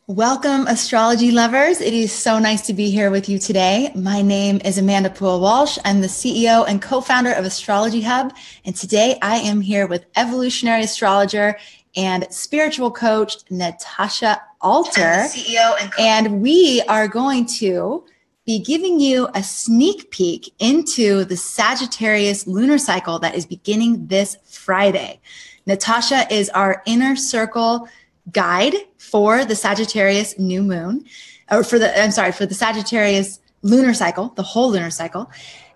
Welcome, astrology lovers. It is so nice to be here with you today. My name is Amanda Poole-Walsh. I'm the CEO and co-founder of Astrology Hub. And today I am here with Evolutionary Astrologer and spiritual coach, Natasha Alter. And we are going to be giving you a sneak peek into the Sagittarius Lunar Cycle that is beginning this Friday. Natasha is our inner circle guide for the Sagittarius new moon, or for the Sagittarius lunar cycle, the whole lunar cycle.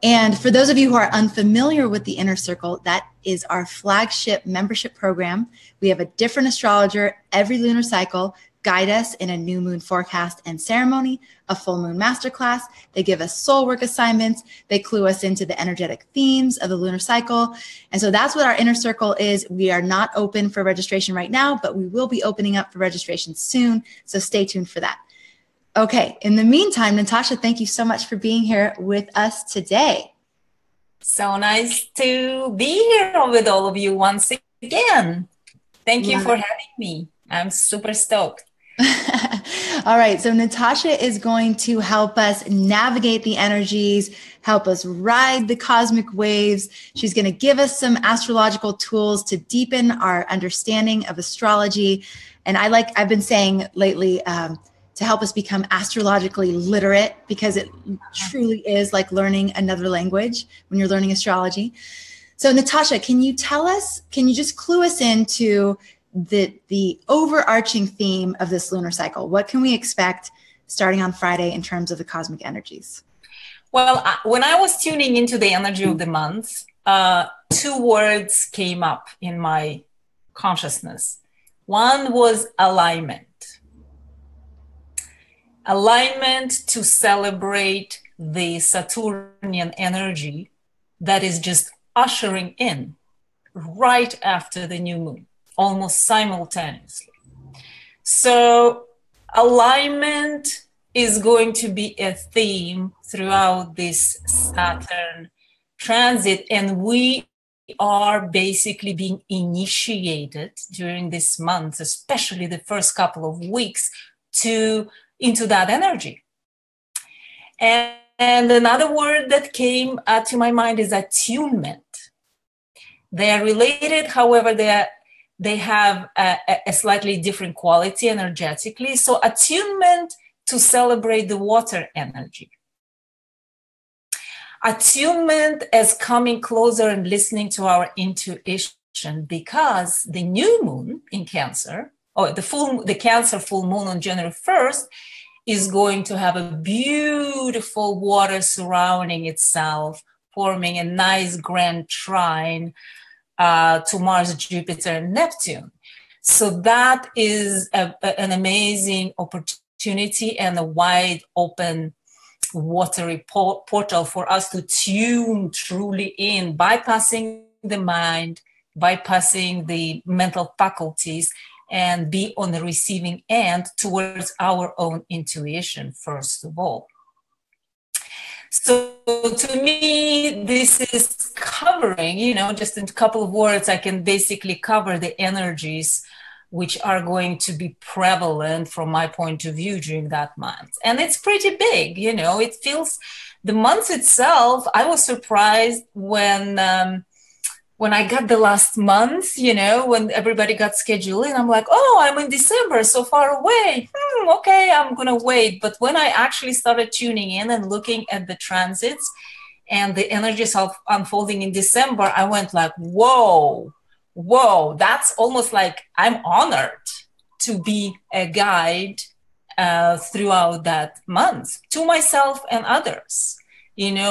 And for those of you who are unfamiliar with the inner circle, that is our flagship membership program. We have a different astrologer every lunar cycle guide us in a new moon forecast and ceremony, a full moon masterclass. They give us soul work assignments. They clue us into the energetic themes of the lunar cycle. And so that's what our inner circle is. We are not open for registration right now, but we will be opening up for registration soon. So stay tuned for that. Okay. In the meantime, Natasha, thank you so much for being here with us today. So nice to be here with all of you once again. Thank you for having me. I'm super stoked. All right. So Natasha is going to help us navigate the energies, help us ride the cosmic waves. She's going to give us some astrological tools to deepen our understanding of astrology. And I've been saying lately, to help us become astrologically literate, because it truly is like learning another language when you're learning astrology. So Natasha, can you just clue us into the overarching theme of this lunar cycle? What can we expect starting on Friday in terms of the cosmic energies? Well, when I was tuning into the energy of the month, two words came up in my consciousness. One was alignment. Alignment to celebrate the Saturnian energy that is just ushering in right after the new moon, almost simultaneously. So alignment is going to be a theme throughout this Saturn transit, and we are basically being initiated during this month, especially the first couple of weeks, into that energy. And another word that came to my mind is attunement. They are related, however, they have a slightly different quality energetically. So attunement to celebrate the water energy. Attunement as coming closer and listening to our intuition, because the new moon in Cancer, or the Cancer full moon on January 1st, is going to have a beautiful water surrounding itself, forming a nice grand trine to Mars, Jupiter, and Neptune. So that is an amazing opportunity and a wide open watery portal for us to tune truly in, bypassing the mind, bypassing the mental faculties, and be on the receiving end towards our own intuition, first of all. So to me, this is covering, just in a couple of words, I can basically cover the energies which are going to be prevalent from my point of view during that month. And it's pretty big, it feels, the month itself, I was surprised when I got the last month, when everybody got scheduled in, I'm like, oh, I'm in December, so far away. Okay, I'm going to wait. But when I actually started tuning in and looking at the transits and the energies of unfolding in December, I went like, whoa, that's almost like I'm honored to be a guide throughout that month to myself and others,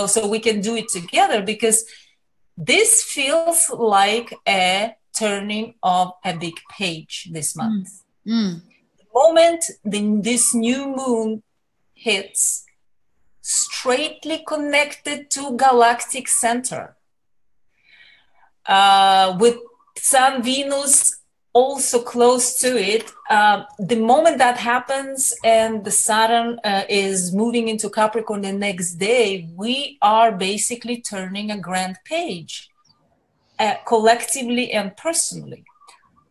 so we can do it together, because this feels like a turning of a big page this month. The moment this new moon hits, straightly connected to galactic center, with Sun, Venus also close to it, the moment that happens and the Saturn is moving into Capricorn the next day, we are basically turning a grand page, collectively and personally.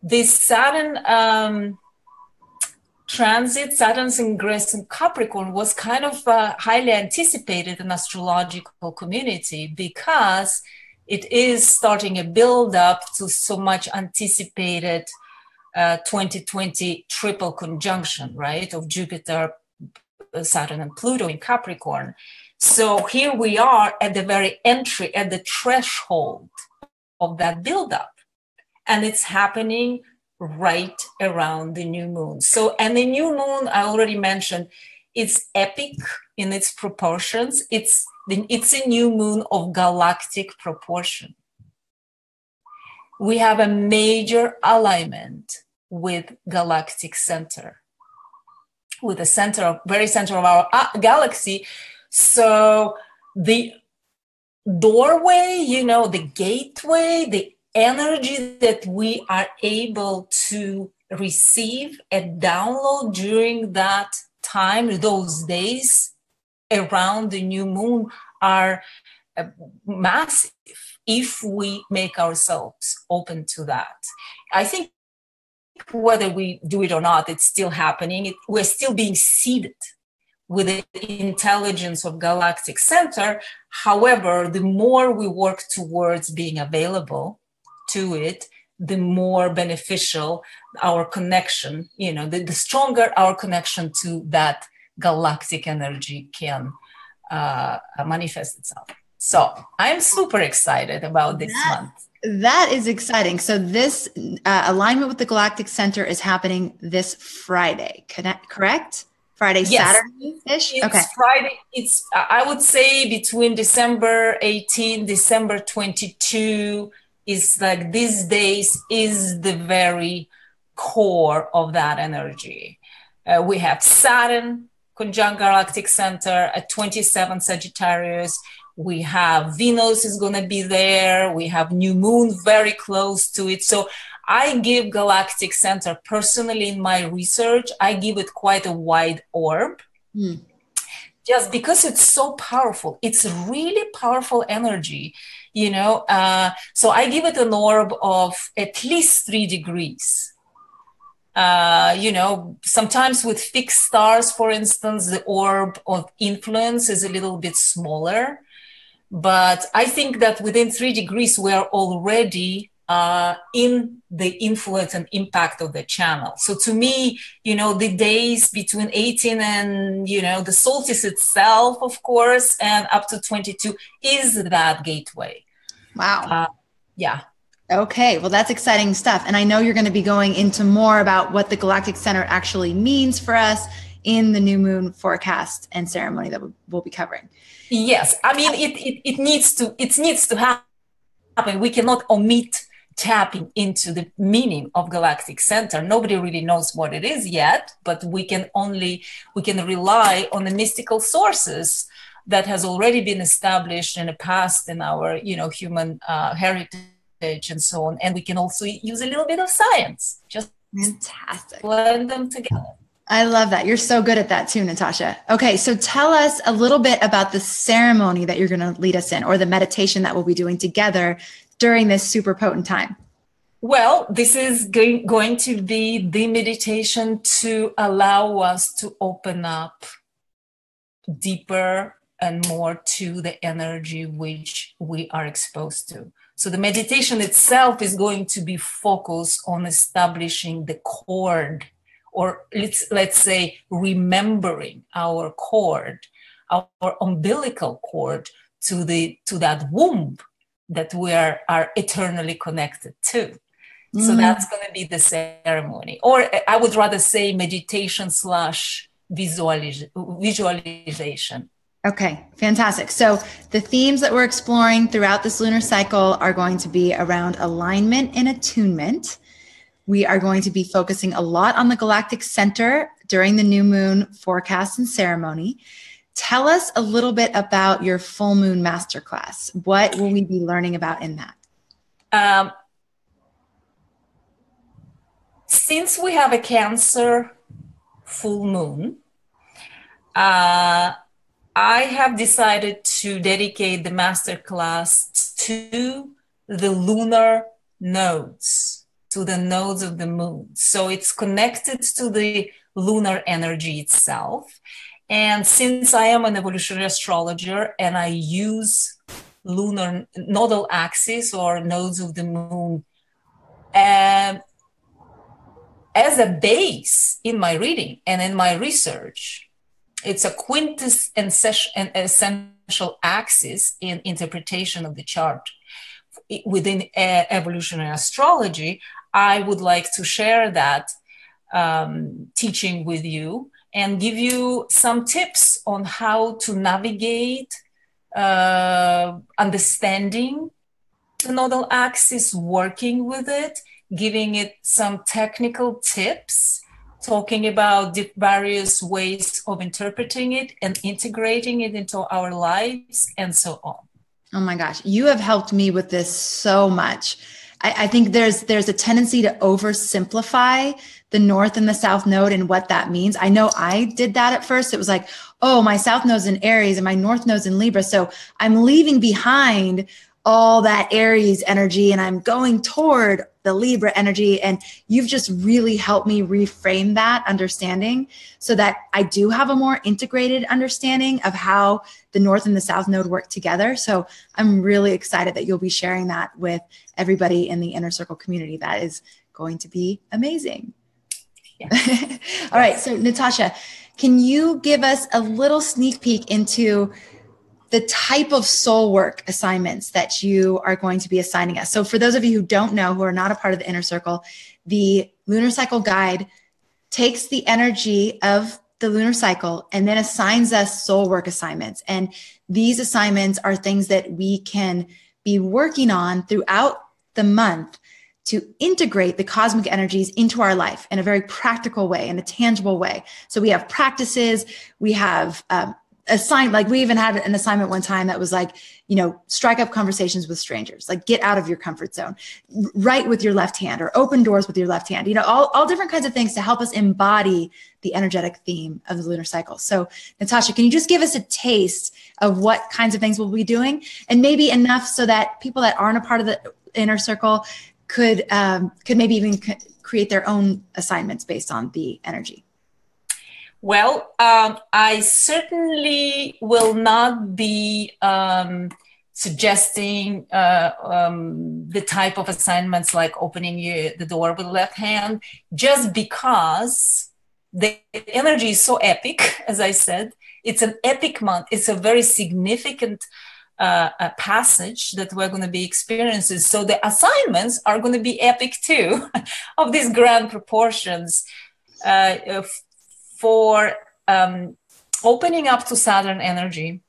This Saturn transit, Saturn's ingress in Capricorn, was kind of highly anticipated in astrological community because it is starting a build up to so much anticipated 2020 triple conjunction, right, of Jupiter, Saturn, and Pluto in Capricorn. So here we are at the very entry, at the threshold of that buildup. And it's happening right around the new moon. So, and the new moon, I already mentioned, it's epic in its proportions. It's a new moon of galactic proportion. We have a major alignment with galactic center, with the center, very center of our galaxy. So the doorway, the gateway, the energy that we are able to receive and download during that time, those days around the new moon, are massive if we make ourselves open to that. I think whether we do it or not, it's still happening. We're still being seeded with the intelligence of galactic center. However, the more we work towards being available to it, the more beneficial our connection, the stronger our connection to that galactic energy can manifest itself. So I'm super excited about this month. That is exciting. So this alignment with the galactic center is happening this Friday, correct? Friday, yes. Saturday-ish? It's Friday. It's, I would say, between December 18, December 22, is like these days is the very core of that energy. We have Saturn conjunct galactic center at 27 Sagittarius. We have Venus is going to be there. We have new moon very close to it. So I give galactic center personally in my research, I give it quite a wide orb, just because it's so powerful. It's really powerful energy, so I give it an orb of at least 3 degrees. Sometimes with fixed stars, for instance, the orb of influence is a little bit smaller. But I think that within 3 degrees, we are already in the influence and impact of the channel. So to me, the days between 18 and, the solstice itself, of course, and up to 22 is that gateway. Wow. Yeah. Okay. Well, that's exciting stuff. And I know you're going to be going into more about what the galactic center actually means for us in the new moon forecast and ceremony that we'll be covering. Yes. I mean, it needs to happen. We cannot omit tapping into the meaning of galactic center. Nobody really knows what it is yet, but we can rely on the mystical sources that has already been established in the past in our, human heritage and so on. And we can also use a little bit of science. Just fantastic. Blend them together. I love that. You're so good at that too, Natasha. Okay, so tell us a little bit about the ceremony that you're going to lead us in, or the meditation that we'll be doing together during this super potent time. Well, this is going to be the meditation to allow us to open up deeper and more to the energy which we are exposed to. So the meditation itself is going to be focused on establishing the cord, or let's say remembering our cord, our umbilical cord to that womb that we are eternally connected to. So that's going to be the ceremony, or I would rather say meditation / visualization. Okay, fantastic. So the themes that we're exploring throughout this lunar cycle are going to be around alignment and attunement. We are going to be focusing a lot on the galactic center during the new moon forecast and ceremony. Tell us a little bit about your full moon masterclass. What will we be learning about in that? Since we have a Cancer full moon, I have decided to dedicate the masterclass to the lunar nodes, to the nodes of the moon. So it's connected to the lunar energy itself. And since I am an evolutionary astrologer and I use lunar nodal axis or nodes of the moon as a base in my reading and in my research, it's a quintessential axis in interpretation of the chart within evolutionary astrology. I would like to share that teaching with you and give you some tips on how to navigate understanding the nodal axis, working with it, giving it some technical tips, talking about the various ways of interpreting it and integrating it into our lives and so on. Oh my gosh, you have helped me with this so much. I think there's a tendency to oversimplify the North and the South node and what that means. I know I did that at first. It was like, oh, my South node's in Aries and my North node's in Libra. So I'm leaving behind all that Aries energy and I'm going toward the Libra energy. And you've just really helped me reframe that understanding so that I do have a more integrated understanding of how the North and the South node work together. So I'm really excited that you'll be sharing that with everybody in the Inner Circle community. That is going to be amazing. Yeah. All right. So Natasha, can you give us a little sneak peek into the type of soul work assignments that you are going to be assigning us? So for those of you who don't know, who are not a part of the Inner Circle, the Lunar Cycle Guide takes the energy of the lunar cycle and then assigns us soul work assignments. And these assignments are things that we can be working on throughout the month to integrate the cosmic energies into our life in a very practical way, in a tangible way. So we have practices, we have like we even had an assignment one time that was like, strike up conversations with strangers, like get out of your comfort zone, write with your left hand or open doors with your left hand, all different kinds of things to help us embody the energetic theme of the lunar cycle. So Natasha, can you just give us a taste of what kinds of things we'll be doing, and maybe enough so that people that aren't a part of the Inner Circle could maybe even create their own assignments based on the energy? Well, I certainly will not be suggesting the type of assignments like opening the door with the left hand, just because the energy is so epic. As I said, it's an epic month. It's a very significant passage that we're going to be experiencing. So the assignments are going to be epic too, of these grand proportions. For opening up to Saturn energy,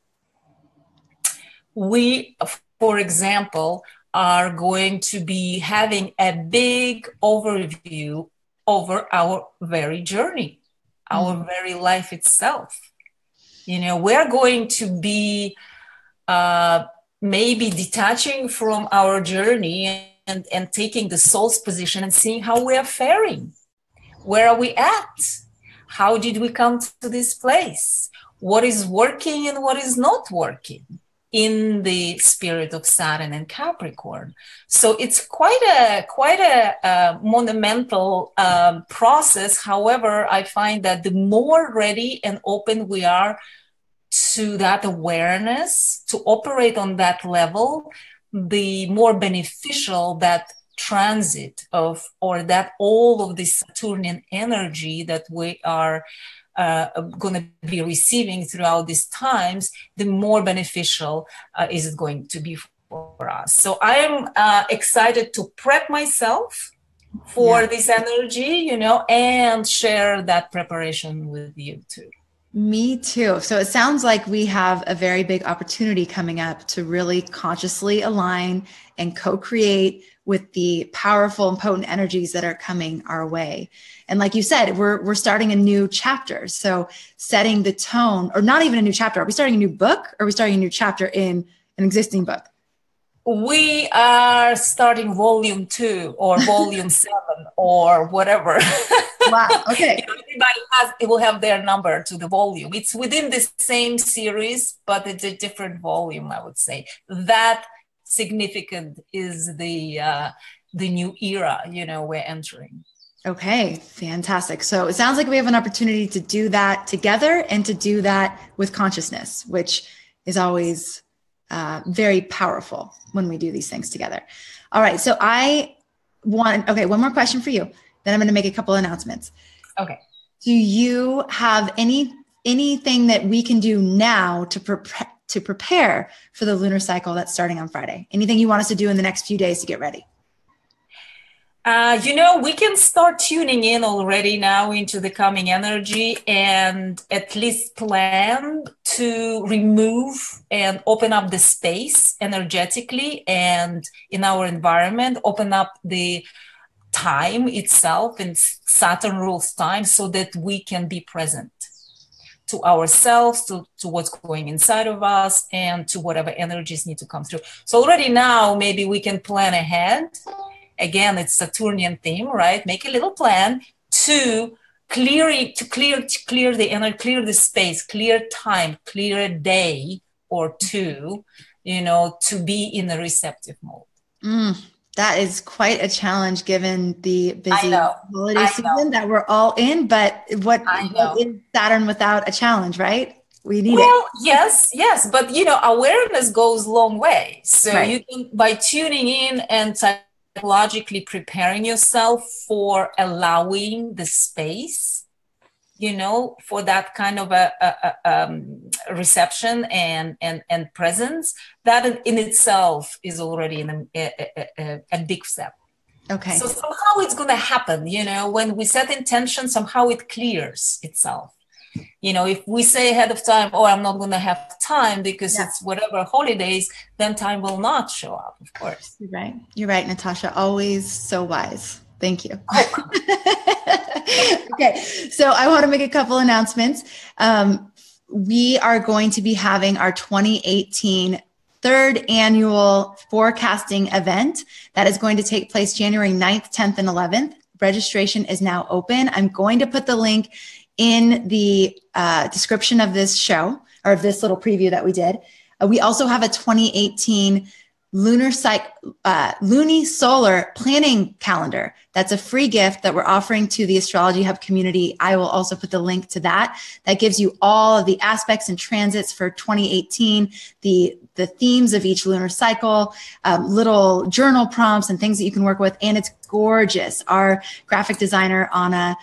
we, for example, are going to be having a big overview over our very journey, our very life itself. We're going to be maybe detaching from our journey and taking the soul's position and seeing how we are faring. Where are we at? How did we come to this place? What is working and what is not working in the spirit of Saturn and Capricorn? So it's quite a monumental process. However, I find that the more ready and open we are to that awareness, to operate on that level, the more beneficial that transit that all of this Saturnian energy that we are going to be receiving throughout these times, the more beneficial is it going to be for us. So I am excited to prep myself for this energy, and share that preparation with you too. Me too. So it sounds like we have a very big opportunity coming up to really consciously align and co-create with the powerful and potent energies that are coming our way. And like you said, we're starting a new chapter. So setting the tone, or not even a new chapter. Are we starting a new book, or are we starting a new chapter in an existing book? We are starting volume 2 or volume 7 or whatever. Wow. Okay. It will have their number to the volume. It's within the same series, but it's a different volume, I would say. That significant is the new era, we're entering. Okay, fantastic. So it sounds like we have an opportunity to do that together and to do that with consciousness, which is always very powerful when we do these things together. All right. So okay, one more question for you. Then I'm going to make a couple announcements. Okay. Do you have anything that we can do now to prepare for the lunar cycle that's starting on Friday? Anything you want us to do in the next few days to get ready? We can start tuning in already now into the coming energy and at least plan to remove and open up the space energetically and in our environment, open up the time itself, and Saturn rules time, so that we can be present to ourselves, to what's going inside of us, and to whatever energies need to come through. So already now, maybe we can plan ahead. Again, it's Saturnian theme, right? Make a little plan to clear the energy, clear the space, clear time, clear a day or two, to be in a receptive mode. That is quite a challenge given the busy holiday season that we're all in. But what is Saturn without a challenge, right? We need it. Yes. But, awareness goes a long way. So right. You can, by tuning in and psychologically preparing yourself for allowing the space, for that kind of a reception and presence, that in itself is already a big step. Okay. So somehow it's going to happen, when we set intention, somehow it clears itself. If we say ahead of time, I'm not going to have time because it's whatever holidays, then time will not show up, of course. You're right, Natasha. Always so wise. Thank you. Okay, so I want to make a couple announcements. We are going to be having our 2018 third annual forecasting event that is going to take place January 9th, 10th, and 11th. Registration is now open. I'm going to put the link in the description of this show, or of this little preview that we did. We also have a 2018 Lunar Cycle, Luni-Solar planning calendar. That's a free gift that we're offering to the Astrology Hub community. I will also put the link to that. That gives you all of the aspects and transits for 2018, the themes of each lunar cycle, little journal prompts and things that you can work with. And it's gorgeous. Our graphic designer, Anna,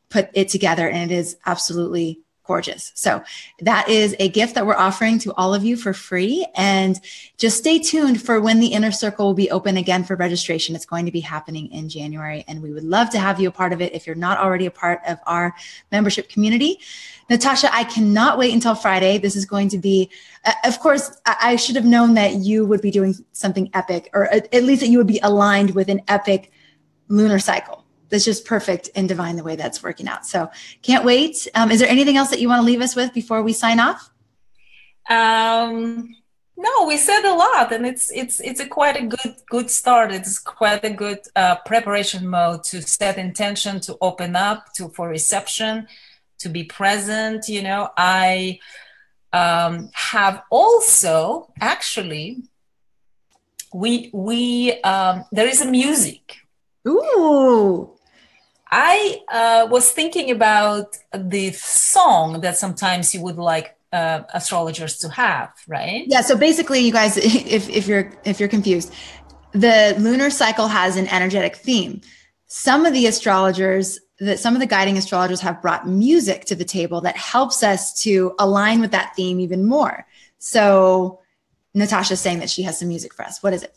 put it together, and it is absolutely gorgeous. So that is a gift that we're offering to all of you for free. And just stay tuned for when the inner circle will be open again for registration. It's going to be happening in January, and we would love to have you a part of it if you're not already a part of our membership community. Natasha, I cannot wait until Friday. This is going to be, of course, I should have known that you would be doing something epic, or at least that you would be aligned with an epic lunar cycle. That's just perfect and divine the way that's working out. So can't wait. Is there anything else that you want to leave us with before we sign off? No, we said a lot, and it's quite a good start. It's quite a good preparation mode to set intention, to open up for reception, to be present. I have also actually there is a music. Ooh. I was thinking about the song that sometimes you would like astrologers to have, right? Yeah. So basically, you guys, if you're confused, the lunar cycle has an energetic theme. Some of the guiding astrologers have brought music to the table that helps us to align with that theme even more. So Natasha's saying that she has some music for us. What is it?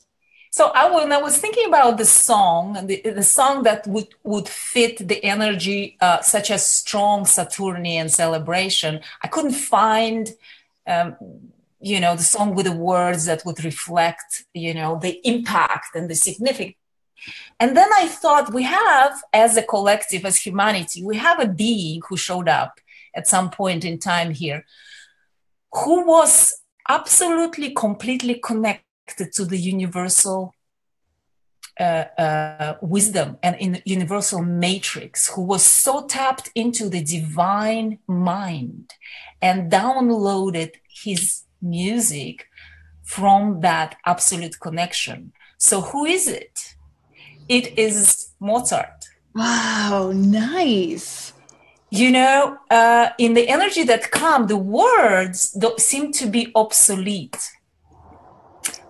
So when I was thinking about the song, the song that would fit the energy, such as strong Saturnian celebration, I couldn't find, the song with the words that would reflect, the impact and the significance. And then I thought, we have, as a collective, as humanity, we have a being who showed up at some point in time here, who was absolutely, completely connected to the universal wisdom and in universal matrix, who was so tapped into the divine mind and downloaded his music from that absolute connection. So who is it? It is Mozart. Wow, nice. In the energy that come, the words seem to be obsolete.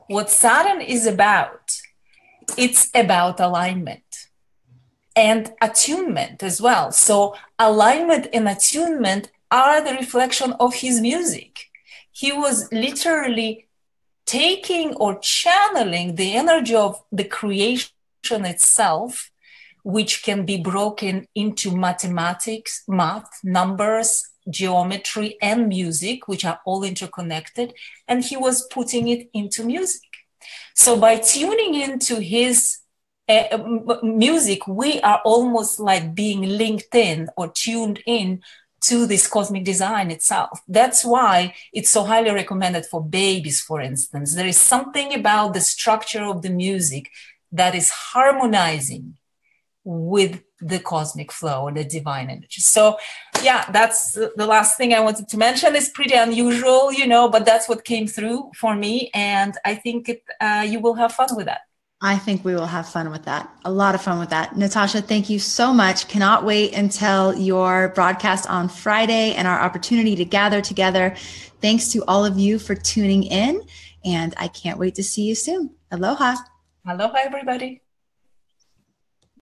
What Saturn is about, it's about alignment and attunement as well. So alignment and attunement are the reflection of his music. He was literally taking or channeling the energy of the creation itself, which can be broken into mathematics, math, numbers, geometry, and music, which are all interconnected. And he was putting it into music. So by tuning into his music, we are almost like being linked in or tuned in to this cosmic design itself. That's why it's so highly recommended for babies, for instance. There is something about the structure of the music that is harmonizing with the cosmic flow and the divine energy. So yeah, that's the last thing I wanted to mention. It's pretty unusual, but that's what came through for me. And I think you will have fun with that. I think we will have fun with that. A lot of fun with that. Natasha, thank you so much. Cannot wait until your broadcast on Friday and our opportunity to gather together. Thanks to all of you for tuning in. And I can't wait to see you soon. Aloha. Aloha, everybody.